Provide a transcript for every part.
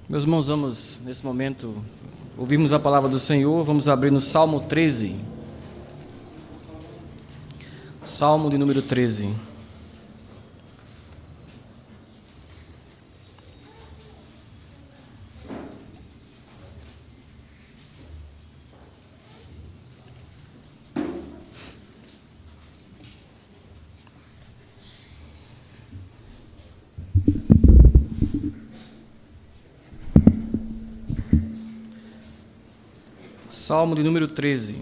Meus irmãos, vamos, nesse momento, ouvirmos a palavra do Senhor. Vamos abrir no Salmo 13. Salmo de número 13. Salmo de número 13.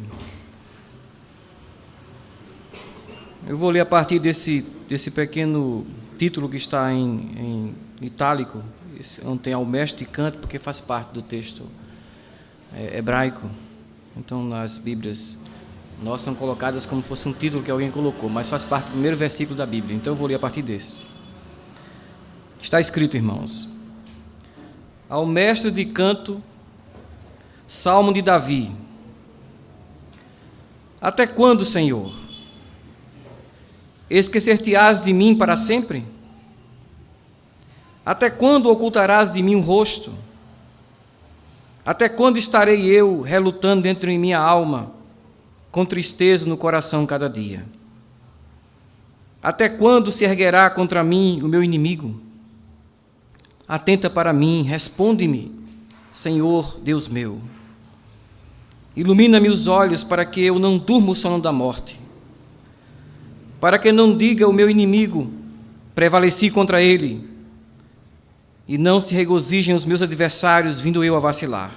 Eu vou ler a partir desse pequeno título que está em itálico, onde tem ao mestre canto, porque faz parte do texto hebraico. Então, nas Bíblias, nós são colocadas como se fosse um título que alguém colocou, mas faz parte do primeiro versículo da Bíblia. Então, eu vou ler a partir desse. Está escrito, irmãos: ao mestre de canto, Salmo de Davi. Até quando, Senhor? Esquecer-te-ás de mim para sempre? Até quando ocultarás de mim o rosto? Até quando estarei eu relutando dentro em minha alma, com tristeza no coração cada dia? Até quando se erguerá contra mim o meu inimigo? Atenta para mim, responde-me, Senhor Deus meu. Ilumina-me os olhos para que eu não durma o sono da morte, para que não diga o meu inimigo, prevaleci contra ele, e não se regozijem os meus adversários, vindo eu a vacilar.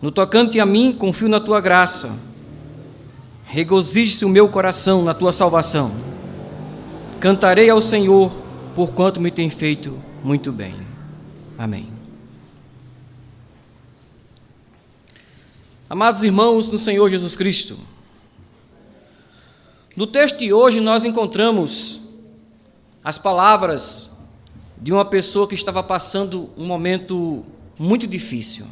No tocante a mim, confio na tua graça, regozije-se o meu coração na tua salvação. Cantarei ao Senhor, porquanto me tem feito muito bem. Amém. Amados irmãos no Senhor Jesus Cristo, no texto de hoje nós encontramos as palavras de uma pessoa que estava passando um momento muito difícil.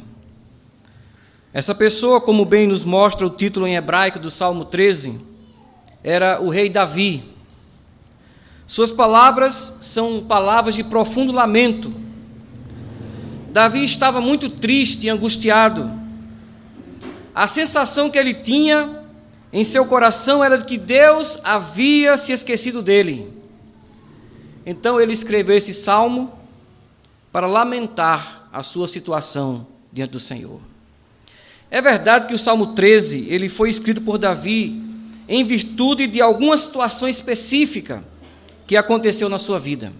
Essa pessoa, como bem nos mostra o título em hebraico do Salmo 13, era o rei Davi. Suas palavras são palavras de profundo lamento. Davi estava muito triste e angustiado. A sensação que ele tinha em seu coração era de que Deus havia se esquecido dele. Então ele escreveu esse salmo para lamentar a sua situação diante do Senhor. É verdade que o Salmo 13 ele foi escrito por Davi em virtude de alguma situação específica que aconteceu na sua vida.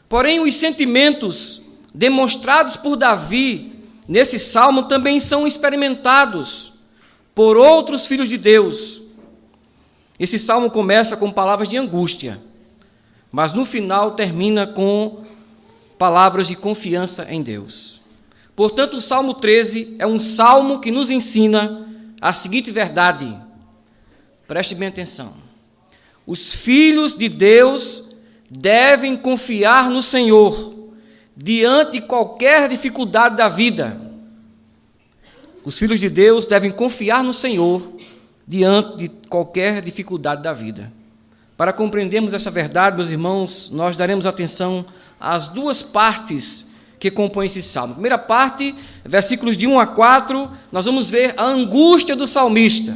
Porém, os sentimentos demonstrados por Davi nesse salmo também são experimentados por outros filhos de Deus. Esse salmo começa com palavras de angústia, mas no final termina com palavras de confiança em Deus. Portanto, o Salmo 13 é um salmo que nos ensina a seguinte verdade. Preste bem atenção. Os filhos de Deus devem confiar no Senhor diante de qualquer dificuldade da vida. Os filhos de Deus devem confiar no Senhor diante de qualquer dificuldade da vida. Para compreendermos essa verdade, meus irmãos, nós daremos atenção às duas partes que compõem esse salmo. A primeira parte, versículos de 1 a 4, nós vamos ver a angústia do salmista.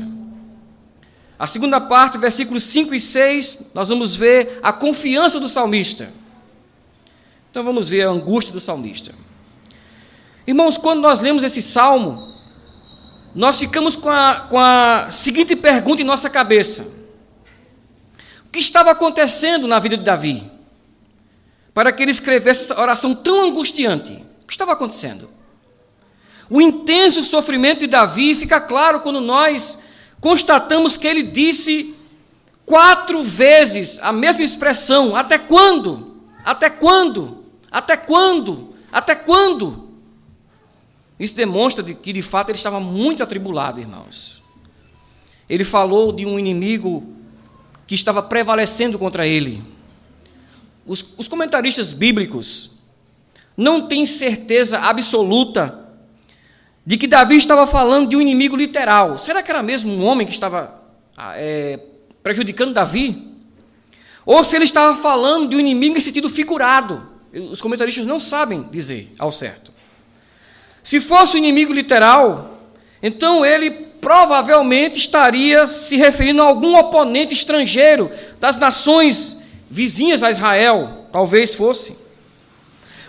A segunda parte, versículos 5 e 6, nós vamos ver a confiança do salmista. Então vamos ver a angústia do salmista. Irmãos, quando nós lemos esse salmo, nós ficamos com a seguinte pergunta em nossa cabeça: o que estava acontecendo na vida de Davi para que ele escrevesse essa oração tão angustiante? O que estava acontecendo? O intenso sofrimento de Davi fica claro quando nós constatamos que ele disse 4 vezes a mesma expressão: até quando? Até quando? Até quando? Até quando? Isso demonstra que, de fato, ele estava muito atribulado, irmãos. Ele falou de um inimigo que estava prevalecendo contra ele. Os comentaristas bíblicos não têm certeza absoluta de que Davi estava falando de um inimigo literal. Será que era mesmo um homem que estava prejudicando Davi? Ou se ele estava falando de um inimigo em sentido figurado. Os comentaristas não sabem dizer ao certo. Se fosse um inimigo literal, então ele provavelmente estaria se referindo a algum oponente estrangeiro das nações vizinhas a Israel, talvez fosse.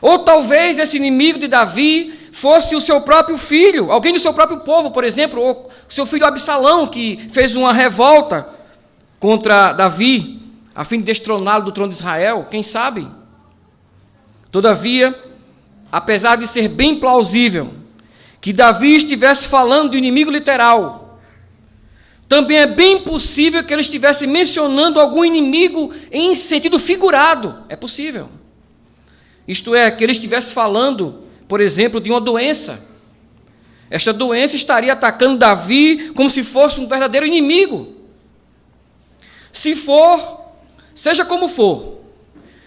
Ou talvez esse inimigo de Davi fosse o seu próprio filho, alguém do seu próprio povo, por exemplo, ou seu filho Absalão, que fez uma revolta contra Davi, a fim de destroná-lo do trono de Israel, quem sabe? Todavia, apesar de ser bem plausível que Davi estivesse falando de um inimigo literal, também é bem possível que ele estivesse mencionando algum inimigo em sentido figurado. É possível. Isto é, que ele estivesse falando, por exemplo, de uma doença. Esta doença estaria atacando Davi como se fosse um verdadeiro inimigo. Se for, seja como for,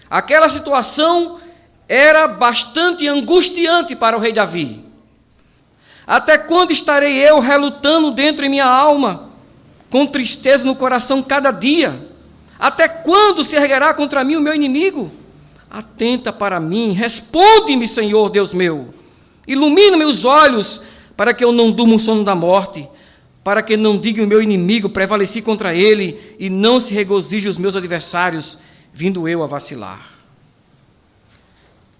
aquela situação era bastante angustiante para o rei Davi. Até quando estarei eu relutando dentro em minha alma, com tristeza no coração cada dia? Até quando se erguerá contra mim o meu inimigo? Atenta para mim, responde-me, Senhor Deus meu. Ilumina meus olhos, para que eu não durma o sono da morte, para que não diga o meu inimigo, prevaleci contra ele, e não se regozije os meus adversários, vindo eu a vacilar.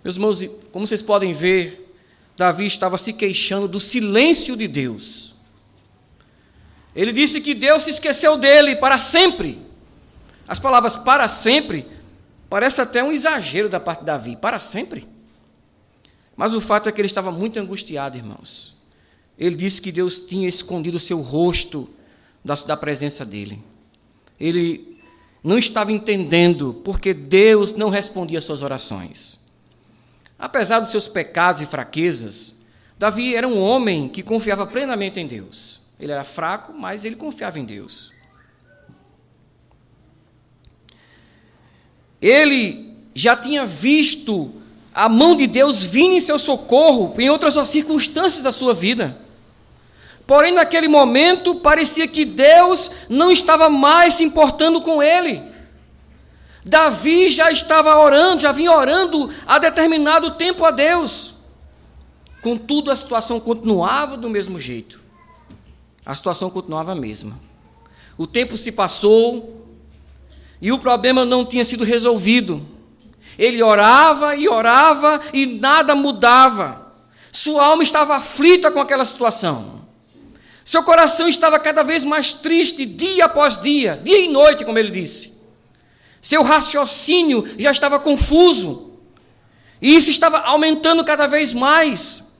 Meus irmãos, como vocês podem ver, Davi estava se queixando do silêncio de Deus. Ele disse que Deus se esqueceu dele para sempre. As palavras para sempre parece até um exagero da parte de Davi, para sempre. Mas o fato é que ele estava muito angustiado, irmãos. Ele disse que Deus tinha escondido o seu rosto da presença dele. Ele não estava entendendo porque Deus não respondia às suas orações. Apesar dos seus pecados e fraquezas, Davi era um homem que confiava plenamente em Deus. Ele era fraco, mas ele confiava em Deus. Ele já tinha visto a mão de Deus vir em seu socorro em outras circunstâncias da sua vida. Porém, naquele momento, parecia que Deus não estava mais se importando com ele. Davi já estava orando, já vinha orando há determinado tempo a Deus. Contudo, a situação continuava do mesmo jeito. A situação continuava a mesma. O tempo se passou e o problema não tinha sido resolvido. Ele orava e nada mudava. Sua alma estava aflita com aquela situação. Seu coração estava cada vez mais triste, dia após dia e noite, como ele disse. Seu raciocínio já estava confuso. E isso estava aumentando cada vez mais.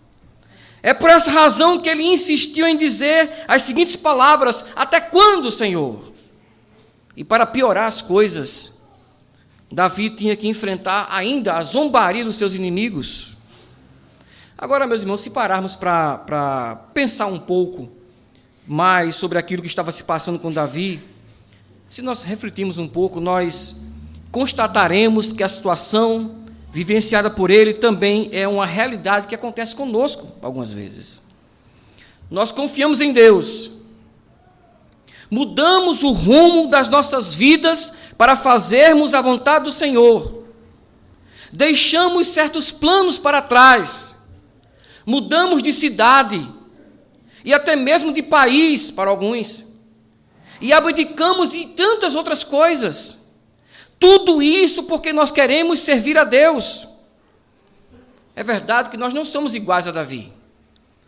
É por essa razão que ele insistiu em dizer as seguintes palavras: até quando, Senhor? E para piorar as coisas, Davi tinha que enfrentar ainda a zombaria dos seus inimigos. Agora, meus irmãos, se pararmos para pensar um pouco mais sobre aquilo que estava se passando com Davi, se nós refletirmos um pouco, nós constataremos que a situação vivenciada por ele também é uma realidade que acontece conosco algumas vezes. Nós confiamos em Deus, mudamos o rumo das nossas vidas para fazermos a vontade do Senhor, deixamos certos planos para trás, mudamos de cidade e até mesmo de país para alguns, e abdicamos de tantas outras coisas. Tudo isso porque nós queremos servir a Deus. É verdade que nós não somos iguais a Davi,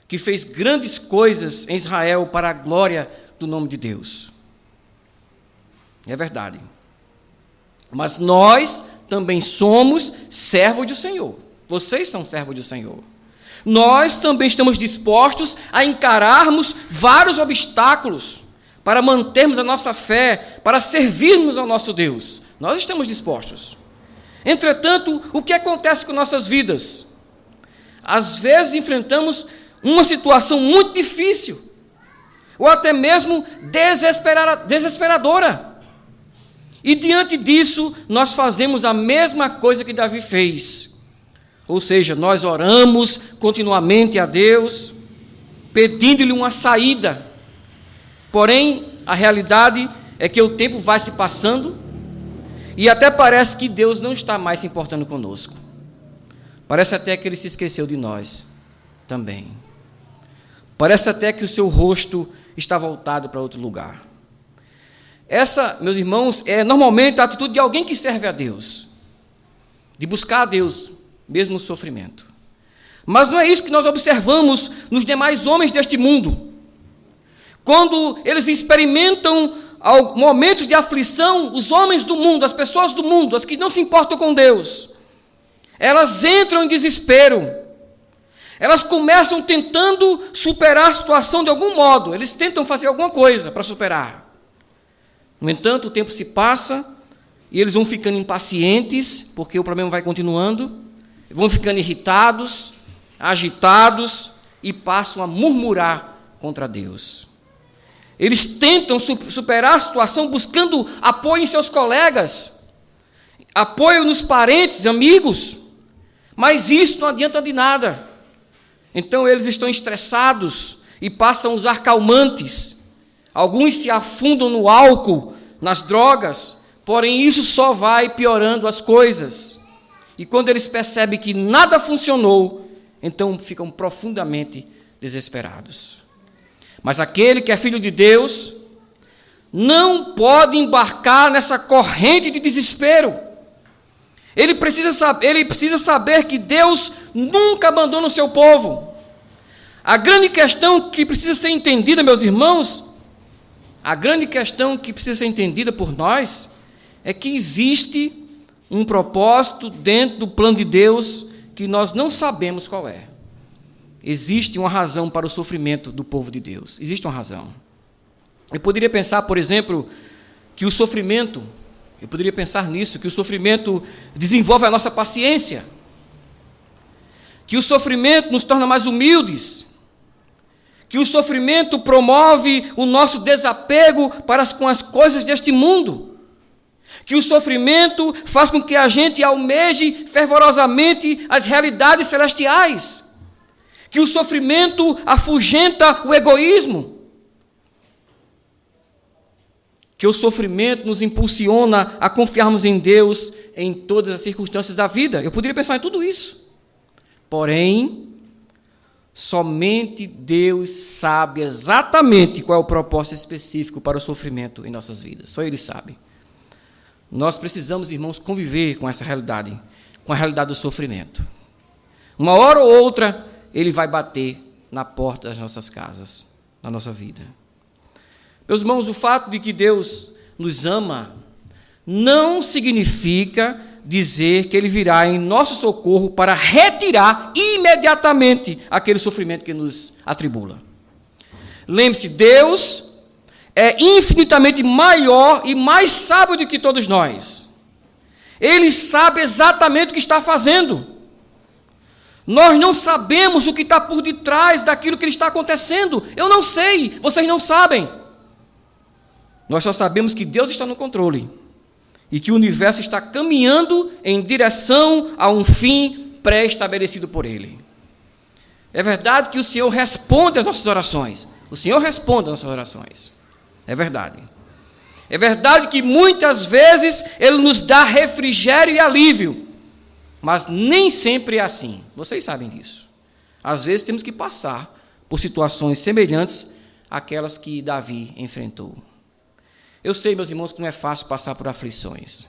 que fez grandes coisas em Israel para a glória do nome de Deus. É verdade. Mas nós também somos servos do Senhor. Vocês são servos do Senhor. Nós também estamos dispostos a encararmos vários obstáculos para mantermos a nossa fé, para servirmos ao nosso Deus. Nós estamos dispostos. Entretanto, o que acontece com nossas vidas? Às vezes enfrentamos uma situação muito difícil, ou até mesmo desesperadora. E diante disso, nós fazemos a mesma coisa que Davi fez. Ou seja, nós oramos continuamente a Deus, pedindo-lhe uma saída. Porém, a realidade é que o tempo vai se passando e até parece que Deus não está mais se importando conosco. Parece até que ele se esqueceu de nós também. Parece até que o seu rosto está voltado para outro lugar. Essa, meus irmãos, é normalmente a atitude de alguém que serve a Deus, de buscar a Deus, mesmo no sofrimento. Mas não é isso que nós observamos nos demais homens deste mundo. Quando eles experimentam momentos de aflição, os homens do mundo, as pessoas do mundo, as que não se importam com Deus, elas entram em desespero. Elas começam tentando superar a situação de algum modo. Eles tentam fazer alguma coisa para superar. No entanto, o tempo se passa e eles vão ficando impacientes, porque o problema vai continuando, vão ficando irritados, agitados e passam a murmurar contra Deus. Eles tentam superar a situação buscando apoio em seus colegas, apoio nos parentes, amigos, mas isso não adianta de nada. Então eles estão estressados e passam a usar calmantes. Alguns se afundam no álcool, nas drogas, porém isso só vai piorando as coisas. E quando eles percebem que nada funcionou, então ficam profundamente desesperados. Mas aquele que é filho de Deus não pode embarcar nessa corrente de desespero. Ele precisa saber que Deus nunca abandona o seu povo. A grande questão que precisa ser entendida, meus irmãos, a grande questão que precisa ser entendida por nós é que existe um propósito dentro do plano de Deus que nós não sabemos qual é. Existe uma razão para o sofrimento do povo de Deus. Existe uma razão. Eu poderia pensar, por exemplo, que o sofrimento, que o sofrimento desenvolve a nossa paciência, que o sofrimento nos torna mais humildes, que o sofrimento promove o nosso desapego com as coisas deste mundo, que o sofrimento faz com que a gente almeje fervorosamente as realidades celestiais, que o sofrimento afugenta o egoísmo, que o sofrimento nos impulsiona a confiarmos em Deus em todas as circunstâncias da vida. Eu poderia pensar em tudo isso. Porém, somente Deus sabe exatamente qual é o propósito específico para o sofrimento em nossas vidas. Só Ele sabe. Nós precisamos, irmãos, conviver com essa realidade, com a realidade do sofrimento. Uma hora ou outra, Ele vai bater na porta das nossas casas, na nossa vida. Meus irmãos, o fato de que Deus nos ama não significa dizer que Ele virá em nosso socorro para retirar imediatamente aquele sofrimento que nos atribula. Lembre-se, Deus é infinitamente maior e mais sábio do que todos nós. Ele sabe exatamente o que está fazendo. Nós não sabemos o que está por detrás daquilo que está acontecendo. Eu não sei, vocês não sabem. Nós só sabemos que Deus está no controle e que o universo está caminhando em direção a um fim pré-estabelecido por Ele. É verdade que o Senhor responde às nossas orações. O Senhor responde às nossas orações. É verdade. É verdade que muitas vezes Ele nos dá refrigério e alívio, mas nem sempre é assim. Vocês sabem disso. Às vezes temos que passar por situações semelhantes àquelas que Davi enfrentou. Eu sei, meus irmãos, que não é fácil passar por aflições.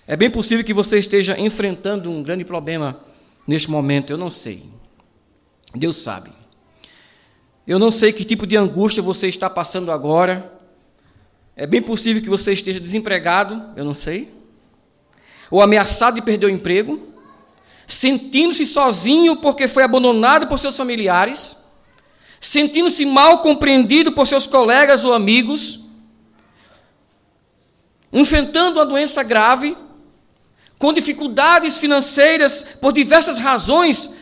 É bem possível que você esteja enfrentando um grande problema neste momento. Eu não sei. Deus sabe. Eu não sei que tipo de angústia você está passando agora. É bem possível que você esteja desempregado. Eu não sei. Ou ameaçado de perder o emprego. Sentindo-se sozinho porque foi abandonado por seus familiares. Sentindo-se mal compreendido por seus colegas ou amigos. Enfrentando uma doença grave, com dificuldades financeiras por diversas razões,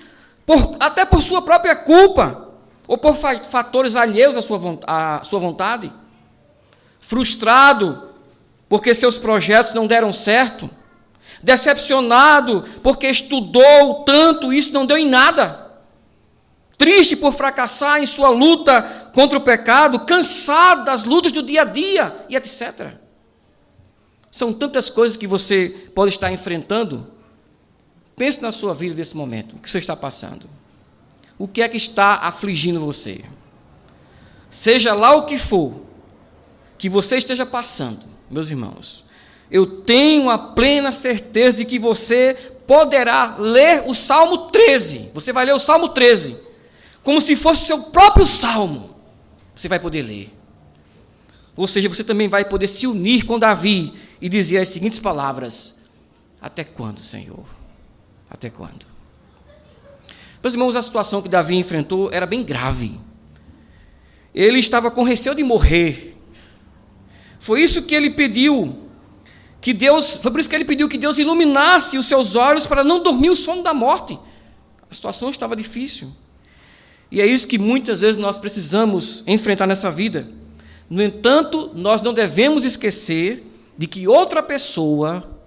até por sua própria culpa, ou por fatores alheios à sua vontade, frustrado porque seus projetos não deram certo, decepcionado porque estudou tanto e isso não deu em nada, triste por fracassar em sua luta contra o pecado, cansado das lutas do dia a dia, e etc. São tantas coisas que você pode estar enfrentando Pense na sua vida nesse momento, o que você está passando. O que é que está afligindo você? Seja lá o que for que você esteja passando, meus irmãos, eu tenho a plena certeza de que você poderá ler o Salmo 13. Você vai ler o Salmo 13, como se fosse seu próprio salmo. Você vai poder ler. Ou seja, você também vai poder se unir com Davi e dizer as seguintes palavras: até quando, Senhor? Até quando? Meus irmãos, a situação que Davi enfrentou era bem grave. Ele estava com receio de morrer. Foi isso que ele pediu, foi por isso que ele pediu que Deus iluminasse os seus olhos para não dormir o sono da morte. A situação estava difícil. E é isso que muitas vezes nós precisamos enfrentar nessa vida. No entanto, nós não devemos esquecer de que outra pessoa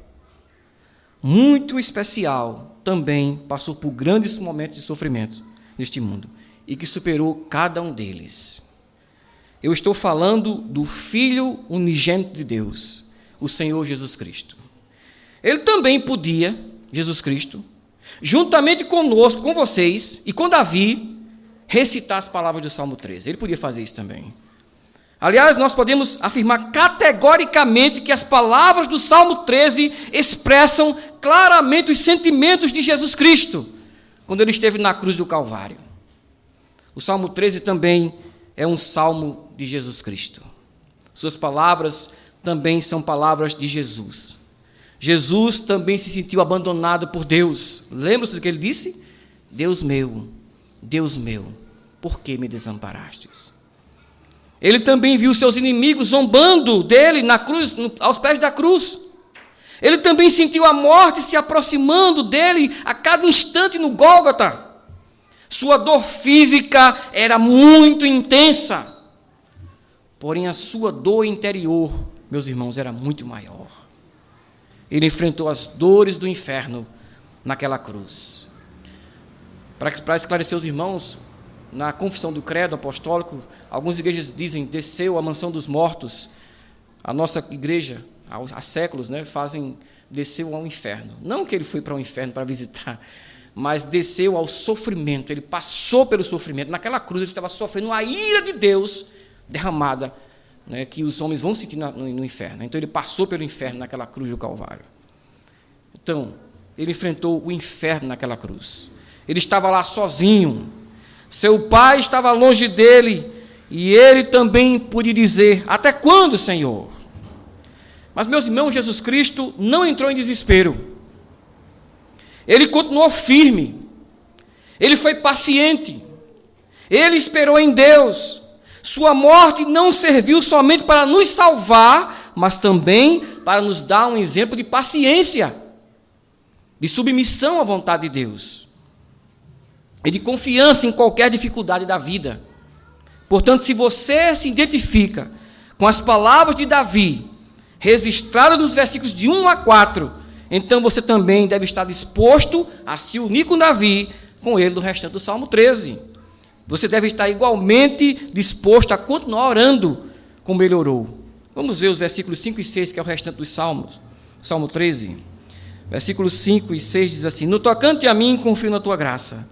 muito especial também passou por grandes momentos de sofrimento neste mundo e que superou cada um deles. Eu estou falando do Filho unigênito de Deus, o Senhor Jesus Cristo. Ele também podia, Jesus Cristo, juntamente conosco, com vocês e com Davi, recitar as palavras do Salmo 13. Ele podia fazer isso também. Aliás, nós podemos afirmar categoricamente que as palavras do Salmo 13 expressam claramente os sentimentos de Jesus Cristo, quando ele esteve na cruz do Calvário. O Salmo 13 também é um salmo de Jesus Cristo. Suas palavras também são palavras de Jesus. Jesus também se sentiu abandonado por Deus. Lembra-se do que ele disse? Deus meu, por que me desamparastes? Ele também viu seus inimigos zombando dele na cruz, aos pés da cruz. Ele também sentiu a morte se aproximando dele a cada instante no Gólgota. Sua dor física era muito intensa, porém a sua dor interior, meus irmãos, era muito maior. Ele enfrentou as dores do inferno naquela cruz. Para esclarecer os irmãos, na confissão do credo apostólico, algumas igrejas dizem, desceu à mansão dos mortos. A nossa igreja, há séculos, desceu ao inferno. Não que ele foi para o inferno para visitar, mas desceu ao sofrimento. Ele passou pelo sofrimento. Naquela cruz ele estava sofrendo a ira de Deus derramada, que os homens vão sentir no inferno. Então ele passou pelo inferno naquela cruz do Calvário. Então, ele enfrentou o inferno naquela cruz. Ele estava lá sozinho. Seu pai estava longe dele, e ele também podia dizer, até quando, Senhor? Mas, meus irmãos, Jesus Cristo não entrou em desespero. Ele continuou firme. Ele foi paciente. Ele esperou em Deus. Sua morte não serviu somente para nos salvar, mas também para nos dar um exemplo de paciência, de submissão à vontade de Deus e de confiança em qualquer dificuldade da vida. Portanto, se você se identifica com as palavras de Davi, registradas nos versículos de 1 a 4, então você também deve estar disposto a se unir com Davi, com ele no restante do Salmo 13. Você deve estar igualmente disposto a continuar orando como ele orou. Vamos ver os versículos 5 e 6, que é o restante dos Salmos. Salmo 13, versículos 5 e 6 diz assim: no tocante a mim, confio na tua graça.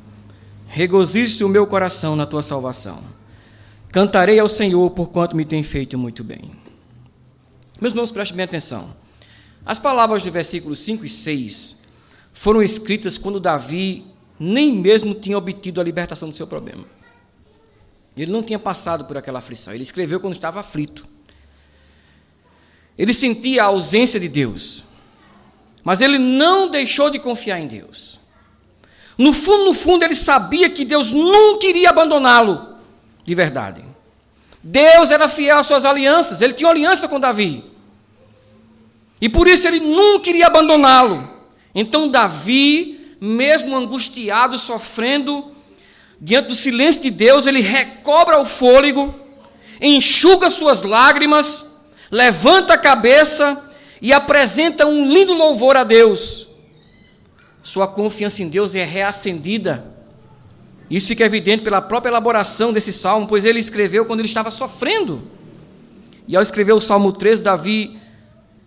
Regozije-se o meu coração na tua salvação. Cantarei ao Senhor, porquanto me tem feito muito bem. Meus irmãos, prestem bem atenção. As palavras do versículos 5 e 6 foram escritas quando Davi nem mesmo tinha obtido a libertação do seu problema. Ele não tinha passado por aquela aflição. Ele escreveu quando estava aflito. Ele sentia a ausência de Deus, mas ele não deixou de confiar em Deus. No fundo, ele sabia que Deus nunca iria abandoná-lo, de verdade. Deus era fiel às suas alianças, ele tinha uma aliança com Davi. E por isso ele nunca iria abandoná-lo. Então Davi, mesmo angustiado, sofrendo, diante do silêncio de Deus, ele recobra o fôlego, enxuga suas lágrimas, levanta a cabeça e apresenta um lindo louvor a Deus. Sua confiança em Deus é reacendida. Isso fica evidente pela própria elaboração desse salmo, pois ele escreveu quando ele estava sofrendo. E ao escrever o Salmo 13, Davi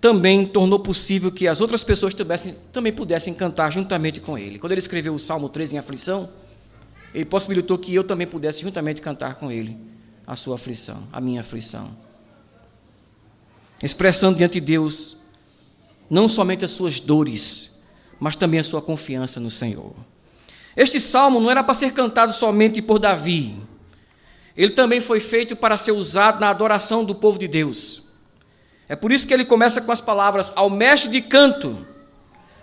também tornou possível que as outras pessoas também pudessem cantar juntamente com ele. Quando ele escreveu o Salmo 13 em aflição, ele possibilitou que eu também pudesse juntamente cantar com ele a sua aflição, a minha aflição. Expressando diante de Deus não somente as suas dores, mas também a sua confiança no Senhor. Este salmo não era para ser cantado somente por Davi. Ele também foi feito para ser usado na adoração do povo de Deus. É por isso que ele começa com as palavras, ao mestre de canto.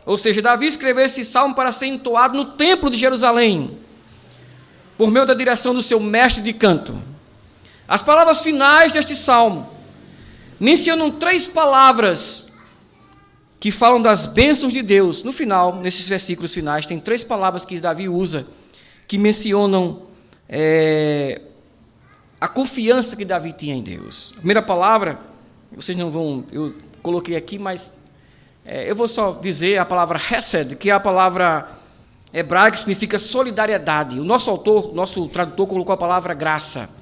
Ou seja, Davi escreveu esse salmo para ser entoado no templo de Jerusalém, por meio da direção do seu mestre de canto. As palavras finais deste salmo mencionam 3 palavras que falam das bênçãos de Deus. No final, nesses versículos finais, tem 3 palavras que Davi usa, que mencionam a confiança que Davi tinha em Deus. A primeira palavra, vocês não vão, eu coloquei aqui, mas eu vou só dizer a palavra hesed, que é a palavra hebraica que significa solidariedade. O nosso autor, nosso tradutor, colocou a palavra graça,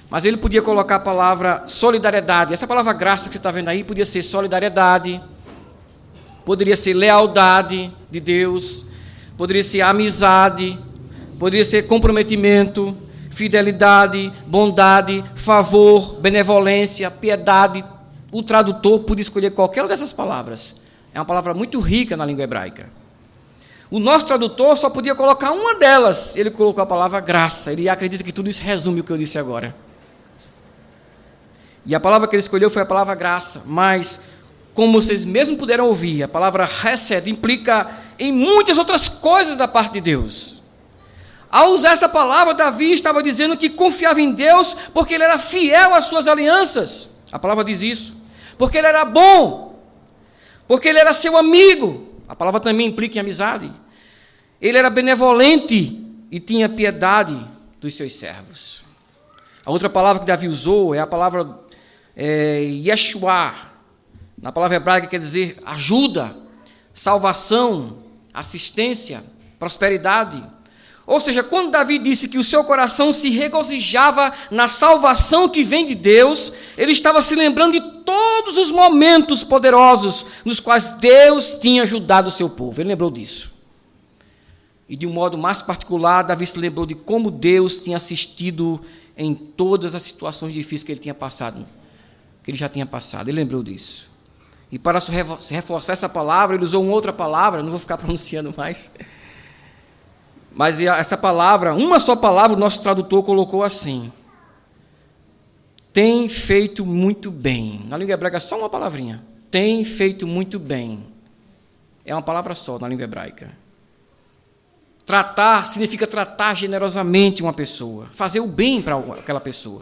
mas ele podia colocar a palavra solidariedade. Essa palavra graça que você está vendo aí podia ser solidariedade, poderia ser lealdade de Deus, poderia ser amizade, poderia ser comprometimento, fidelidade, bondade, favor, benevolência, piedade. O tradutor podia escolher qualquer uma dessas palavras. É uma palavra muito rica na língua hebraica. O nosso tradutor só podia colocar uma delas. Ele colocou a palavra graça. Ele acredita que tudo isso resume o que eu disse agora. E a palavra que ele escolheu foi a palavra graça. Mas, como vocês mesmo puderam ouvir, a palavra hesed implica em muitas outras coisas da parte de Deus. Ao usar essa palavra, Davi estava dizendo que confiava em Deus porque ele era fiel às suas alianças. A palavra diz isso. Porque ele era bom. Porque ele era seu amigo. A palavra também implica em amizade. Ele era benevolente e tinha piedade dos seus servos. A outra palavra que Davi usou é a palavra Yeshua. Na palavra hebraica quer dizer ajuda, salvação, assistência, prosperidade. Ou seja, quando Davi disse que o seu coração se regozijava na salvação que vem de Deus, ele estava se lembrando de todos os momentos poderosos nos quais Deus tinha ajudado o seu povo. Ele lembrou disso. E de um modo mais particular, Davi se lembrou de como Deus tinha assistido em todas as situações difíceis que ele tinha passado, que ele já tinha passado. Ele lembrou disso. E para reforçar essa palavra, ele usou uma outra palavra, não vou ficar pronunciando mais. Mas essa palavra, uma só palavra, o nosso tradutor colocou assim: tem feito muito bem. Na língua hebraica, só uma palavrinha. Tem feito muito bem. É uma palavra só na língua hebraica. Tratar significa tratar generosamente uma pessoa, fazer o bem para aquela pessoa.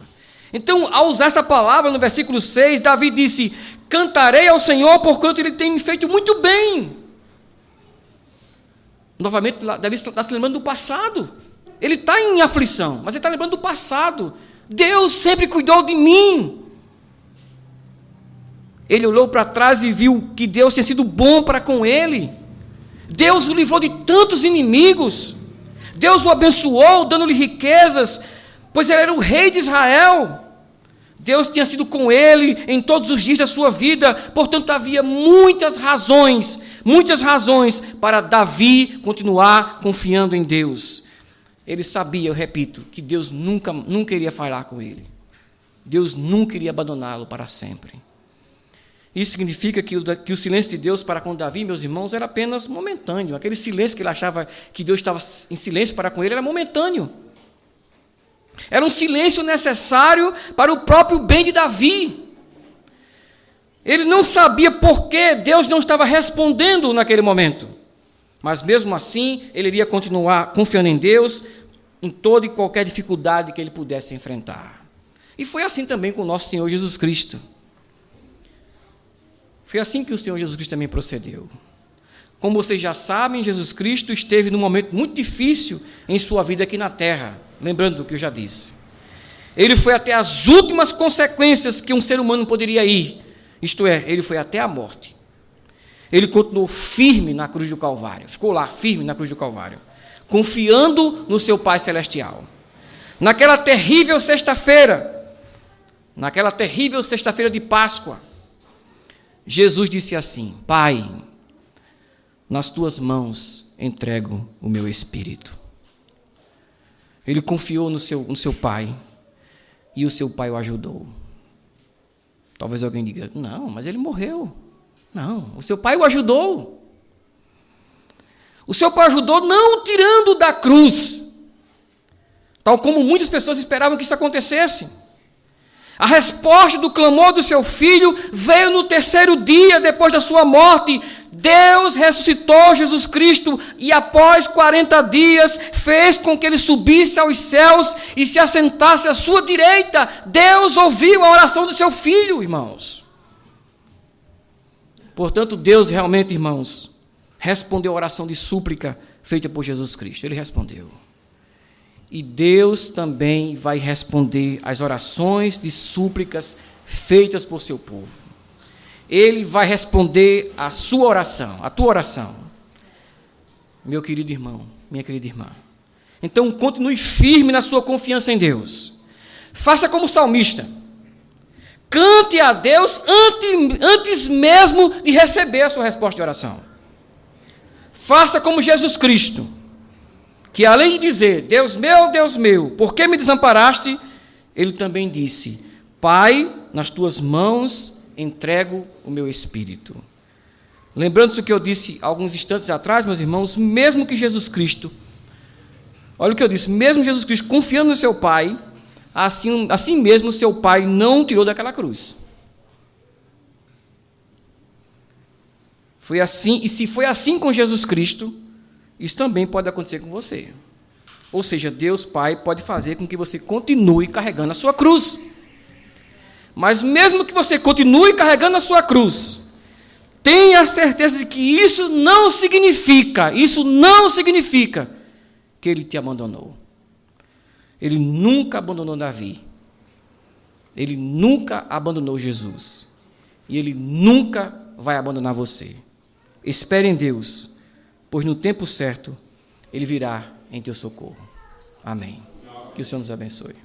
Então, ao usar essa palavra no versículo 6, Davi disse: cantarei ao Senhor, porquanto Ele tem me feito muito bem. Novamente, Davi está se lembrando do passado. Ele está em aflição, mas ele está lembrando do passado. Deus sempre cuidou de mim. Ele olhou para trás e viu que Deus tinha sido bom para com ele. Deus o livrou de tantos inimigos. Deus o abençoou, dando-lhe riquezas, pois ele era o rei de Israel. Deus tinha sido com ele em todos os dias da sua vida. Portanto, havia muitas razões para Davi continuar confiando em Deus. Ele sabia, eu repito, que Deus nunca iria falhar com ele. Deus nunca iria abandoná-lo para sempre. Isso significa que o silêncio de Deus para com Davi, meus irmãos, era apenas momentâneo. Aquele silêncio que ele achava que Deus estava em silêncio para com ele era momentâneo. Era um silêncio necessário para o próprio bem de Davi. Ele não sabia por que Deus não estava respondendo naquele momento. Mas mesmo assim, ele iria continuar confiando em Deus em toda e qualquer dificuldade que ele pudesse enfrentar. E foi assim também com o nosso Senhor Jesus Cristo. Foi assim que o Senhor Jesus Cristo também procedeu. Como vocês já sabem, Jesus Cristo esteve num momento muito difícil em sua vida aqui na terra. Lembrando do que eu já disse. Ele foi até as últimas consequências que um ser humano poderia ir. Isto é, ele foi até a morte. Ele continuou firme na cruz do Calvário. Ficou lá, firme na cruz do Calvário. Confiando no seu Pai Celestial. Naquela terrível sexta-feira de Páscoa, Jesus disse assim: Pai, nas tuas mãos entrego o meu espírito. Ele confiou no seu pai, e o seu pai o ajudou. Talvez alguém diga: não, mas ele morreu. Não, o seu pai o ajudou. O seu pai ajudou não o tirando da cruz, tal como muitas pessoas esperavam que isso acontecesse. A resposta do clamor do seu filho veio no terceiro dia depois da sua morte. Deus ressuscitou Jesus Cristo e após 40 dias fez com que ele subisse aos céus e se assentasse à sua direita. Deus ouviu a oração do seu filho, irmãos. Portanto, Deus realmente, irmãos, respondeu a oração de súplica feita por Jesus Cristo. Ele respondeu. E Deus também vai responder às orações de súplicas feitas por seu povo. Ele vai responder a sua oração, a tua oração. Meu querido irmão, minha querida irmã. Então, continue firme na sua confiança em Deus. Faça como o salmista. Cante a Deus antes mesmo de receber a sua resposta de oração. Faça como Jesus Cristo, que além de dizer: Deus meu, por que me desamparaste? Ele também disse: Pai, nas tuas mãos entrego o meu espírito. Lembrando-se o que eu disse alguns instantes atrás, meus irmãos, mesmo que Jesus Cristo, olha o que eu disse, mesmo Jesus Cristo confiando no seu Pai, assim mesmo seu Pai não o tirou daquela cruz. Foi assim, e se foi assim com Jesus Cristo, isso também pode acontecer com você. Ou seja, Deus Pai pode fazer com que você continue carregando a sua cruz. Mas mesmo que você continue carregando a sua cruz, tenha certeza de que isso não significa que Ele te abandonou. Ele nunca abandonou Davi. Ele nunca abandonou Jesus. E Ele nunca vai abandonar você. Espere em Deus, pois no tempo certo Ele virá em teu socorro. Amém. Que o Senhor nos abençoe.